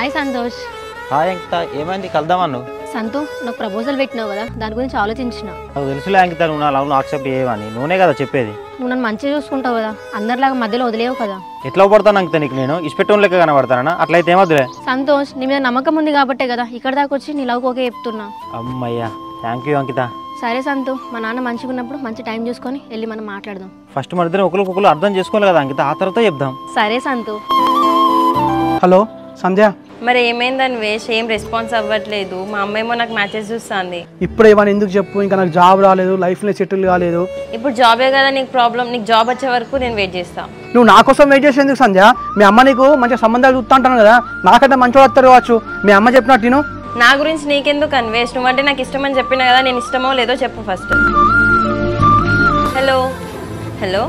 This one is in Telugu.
హాయ్ సంతోష్. హాయ్ అంకిత, ఏమైంది కలుద్దామన్ను? సంతు, నాకు ప్రపోజల్ పెట్టినావు కదా, దాని గురించి ఆలోచించిన. నాకు తెలుసులే అంకిత, నువ్వు నా లవ్ను యాక్సెప్ట్ చేయవని. నువ్వునే కదా చెప్పేది. నువ్వు నన్ను మంచిగా చూసుకుంటావు కదా, అందరిలాగా మధ్యలో వదిలేవు కదా. ఎట్లా పడతాను అంకిత నీకు? నేను ఇష్టపెట్టడం లెక్క కనబడతానా? అట్లయితే ఏమద్దులే. సంతోష్, నీ మీద నమ్మకం ఉంది కాబట్టే కదా ఇక్కడ దాకా వచ్చి నీ లవ్ ఓకే చెప్తున్నా. అమ్మయ్యా, థ్యాంక్ యూ అంకిత. సరే సంతు, మా నాన్న మంచిగా ఉన్నప్పుడు మంచి టైం చూసుకొని వెళ్ళి మనం మాట్లాడదాం. ఫస్ట్ మన ఇద్దరం ఒకరికొకరు అర్థం చేసుకోవాలి కదా అంకిత, ఆ తర్వాత చెప్దాం. సరే సంతు. హలో సంధ్య, మరి ఏమైందని వేష్ ఏం రెస్పాన్స్ అవ్వట్లేదు. మా అమ్మేమో నాకు మ్యాచెస్ చూస్తుంది. ఇప్పుడు ఏమైనా ఎందుకు చెప్పు, ఇంకా నాకు జాబ్ రాలేదు, లైఫ్లో సెటిల్ కాలేదు. ఇప్పుడు జాబే కదా నీకు ప్రాబ్లం, నీకు జాబ్ వచ్చే వరకు నేను వెయిట్ చేస్తా. నువ్వు నా కోసం వెయిట్ చేసేందుకు సంధ్య? మీ అమ్మ నీకు మంచిగా సంబంధాలు చూస్తా అంటాను కదా, నాకంటే మంచిగా వస్తారు కావచ్చు. మీ అమ్మ చెప్పినట్టు నేను నా గురించి నీకెందుకు అన్వేష్, నువ్వంటే నాకు ఇష్టమని చెప్పినా కదా, నేను ఇష్టమో లేదో చెప్పు ఫస్ట్. Hello hello